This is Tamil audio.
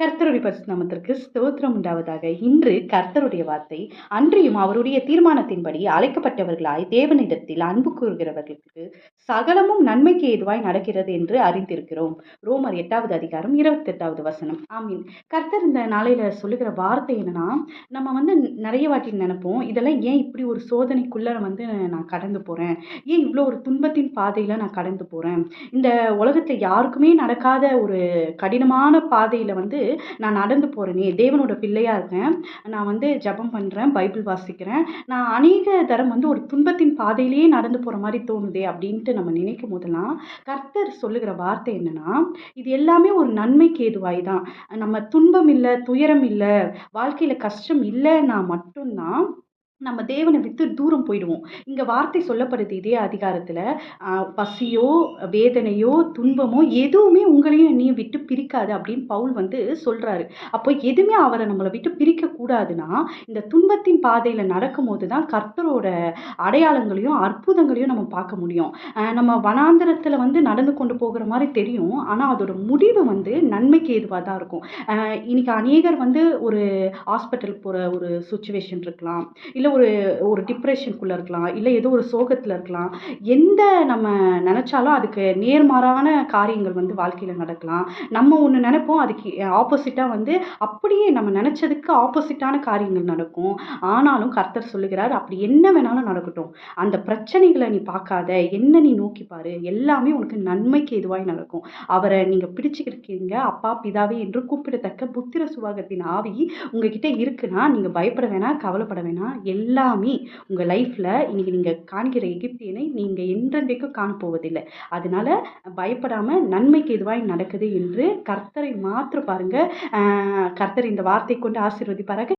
கர்த்தருடைய பரிசுத்த நாமத்திற்கு ஸ்தோத்திரம் உண்டாவதாக. இன்று கர்த்தருடைய வார்த்தை, அன்றியும் அவருடைய தீர்மானத்தின்படி அழைக்கப்பட்டவர்களாய் தேவனிடத்தில் அன்பு கூறுகிறவர்களுக்கு சகலமும் நன்மைக்கு ஏதுவாய் நடக்கிறது என்று அறிந்திருக்கிறோம். ரோமர் 8வது அதிகாரம் 28வது வசனம். ஆமீன். கர்த்தர் இந்த நாளையில சொல்லுகிற வார்த்தை என்னன்னா, நம்ம நிறைய வாட்டி நினைப்போம், இதெல்லாம் ஏன் இப்படி ஒரு சோதனைக்குள்ள நான் கடந்து போறேன், ஏன் இவ்வளோ ஒரு துன்பத்தின் பாதையில நான் கடந்து போறேன், இந்த உலகத்துல யாருக்குமே நடக்காத ஒரு கடினமான பாதையில நான் நடந்து போறேனே, தேவனோட பிள்ளையா இருக்கேன், நான் ஜெபம் பண்றேன், பைபிள் வாசிக்கிறேன், நான் அநேக தரம் ஒரு துன்பத்தின் பாதையிலேயே நடந்து போற மாதிரி தோணுதே அப்படின்ட்டு நம்ம நினைக்கும் போதெல்லாம் கர்த்தர் சொல்லுகிற வார்த்தை என்னன்னா, இது எல்லாமே ஒரு நன்மைக்கு ஏதுவாய் தான். நம்ம துன்பம் இல்ல, துயரம் இல்ல, வாழ்க்கையில கஷ்டம் இல்லைன்னா மட்டும்தான் நம்ம தேவனை விட்டு தூரம் போயிடுவோம். இங்க வார்த்தை சொல்லப்படுது இதே அதிகாரத்துல, பசியோ, வேதனையோ, துன்பமோ எதுவுமே உங்களையும் என்னையும் விட்டு பிரிக்காது அப்படின்னு பவுல் சொல்றாரு. அப்போ எதுவுமே அவரை நம்மளை விட்டு பிரிக்க கூடாதுன்னா, இந்த துன்பத்தின் பாதையில நடக்கும்போது தான் கர்த்தரோட அடையாளங்களையும் அற்புதங்களையும் நம்ம பார்க்க முடியும். நம்ம வனாந்தரத்துல நடந்து கொண்டு போகிற மாதிரி தெரியும். ஆனா அதோட முடிவு நன்மைக்கு ஏதுவாக தான் இருக்கும். இன்னைக்கு அநேகர் ஒரு ஹாஸ்பிட்டல் போற ஒரு சுச்சுவேஷன் இருக்கலாம், இல்ல ஒரு ஒரு டிப்ரெஷனுக்குள்ள இருக்கலாம், இல்ல ஏதோ ஒரு சோகத்துல இருக்கலாம். எந்த நம்ம நினைச்சாலும் அதுக்கு நேர்மாறான காரியங்கள் வாழ்க்கையில நடக்கலாம். நம்ம ஒண்ணு நினைப்போம், அதுக்கு ஆப்போசிட்டா அப்படியே நம்ம நினைச்சதுக்கு ஆப்போசிட்டான காரியங்கள் நடக்கும். ஆனாலும் கர்த்தர் சொல்லுகிறார், அப்படி என்ன வேணாலும் நடக்கட்டும், அந்த பிரச்சனைகளை நீ பார்க்காத, என்ன நீ நோக்கி பாரு, எல்லாமே உனக்கு நன்மைக்கு எதுவாய் நடக்கும். அவரை நீங்க பிடிச்சுக்கிருக்கீங்க, அப்பா பிதாவே என்று கூப்பிடத்தக்க புத்திர சுவாகத்தின் ஆவி உங்ககிட்ட இருக்குன்னா, நீங்க பயப்பட வேணாம், கவலைப்பட வேணாம். எல்லாமே உங்க லைஃப்ல இன்னைக்கு நீங்க காண்கிற எகிப்தியனை நீங்க என்றென்றைக்கும் காணப்போவதில்லை. அதனால பயப்படாம நன்மைக்கு எதுவாய் நடக்குது என்று கர்த்தரை மாத்திரம் பாருங்க. கர்த்தர் இந்த வார்த்தை கொண்டு ஆசீர்வதிப்பாராக.